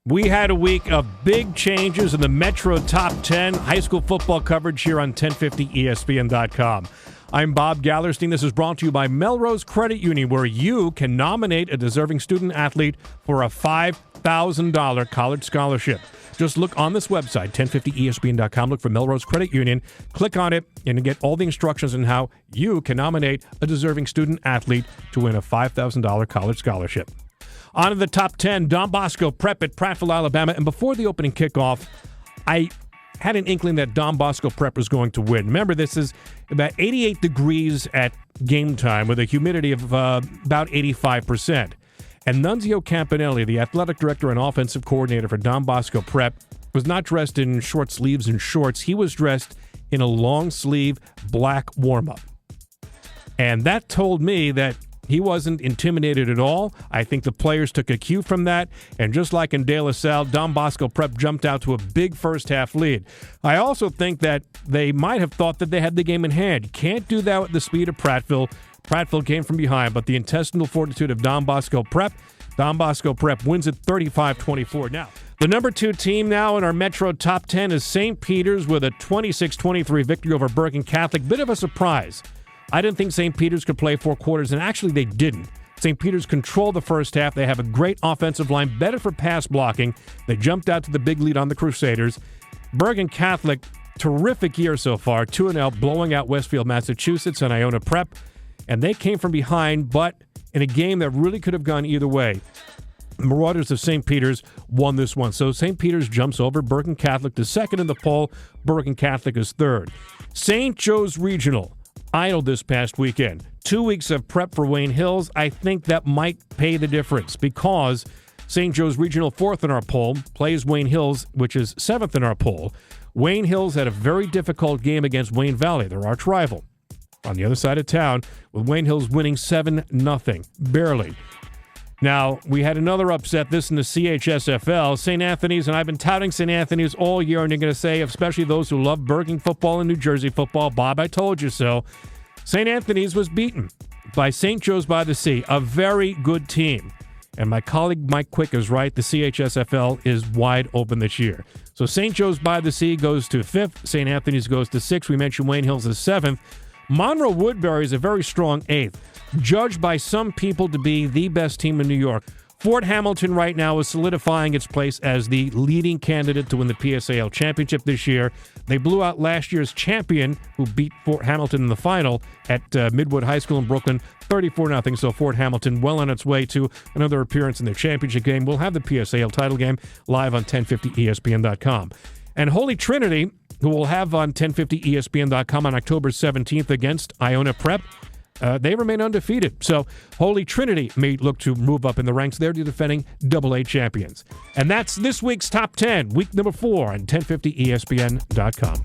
We had a week of big changes in the Metro Top 10 high school football coverage here on 1050ESPN.com. I'm Bob Galerstein. This is brought to you by Melrose Credit Union, where you can nominate a deserving student athlete for a $5,000 college scholarship. Just look on this website, 1050ESPN.com. Look for Melrose Credit Union. Click on it and get all the instructions on how you can nominate a deserving student athlete to win a $5,000 college scholarship. On to the top 10, Don Bosco Prep at Prattville, Alabama. And before the opening kickoff, I had an inkling that Don Bosco Prep was going to win. Remember, this is about 88 degrees at game time with a humidity of about 85%. And Nunzio Campanelli, the athletic director and offensive coordinator for Don Bosco Prep, was not dressed in short sleeves and shorts. He was dressed in a long-sleeve black warm-up. And that told me that he wasn't intimidated at all. I think the players took a cue from that. And just like in De La Salle, Don Bosco Prep jumped out to a big first-half lead. I also think that they might have thought that they had the game in hand. You can't do that with the speed of Prattville. Prattville came from behind, but the intestinal fortitude of Don Bosco Prep wins it 35-24. Now, the number 2 team now in our Metro Top 10 is St. Peter's with a 26-23 victory over Bergen Catholic. Bit of a surprise. I didn't think St. Peter's could play 4 quarters, and actually they didn't. St. Peter's controlled the first half. They have a great offensive line, better for pass blocking. They jumped out to the big lead on the Crusaders. Bergen Catholic, terrific year so far, 2-0, blowing out Westfield, Massachusetts, and Iona Prep. And they came from behind, but in a game that really could have gone either way. Marauders of St. Peter's won this one. So St. Peter's jumps over Bergen Catholic to second in the poll. Bergen Catholic is third. St. Joe's Regional idle this past weekend. 2 weeks of prep for Wayne Hills. I think that might pay the difference because St. Joe's Regional, 4th in our poll, plays Wayne Hills, which is 7th in our poll. Wayne Hills had a very difficult game against Wayne Valley, their arch rival, on the other side of town, with Wayne Hills winning 7-0, barely. Now, we had another upset, this in the CHSFL. St. Anthony's, and I've been touting St. Anthony's all year, and you're going to say, especially those who love Bergen football and New Jersey football, Bob, I told you so. St. Anthony's was beaten by St. Joe's by the Sea, a very good team. And my colleague Mike Quick is right, the CHSFL is wide open this year. So St. Joe's by the Sea goes to 5th, St. Anthony's goes to 6th. We mentioned Wayne Hills is 7th. Monroe Woodbury is a very strong 8th, judged by some people to be the best team in New York. Fort Hamilton right now is solidifying its place as the leading candidate to win the PSAL championship this year. They blew out last year's champion, who beat Fort Hamilton in the final at Midwood High School in Brooklyn, 34-0. So Fort Hamilton well on its way to another appearance in their championship game. We'll have the PSAL title game live on 1050ESPN.com. And Holy Trinity, who we'll have on 1050ESPN.com on October 17th against Iona Prep, they remain undefeated. So Holy Trinity may look to move up in the ranks. They're the defending AA champions. And that's this week's Top 10, week number 4 on 1050ESPN.com.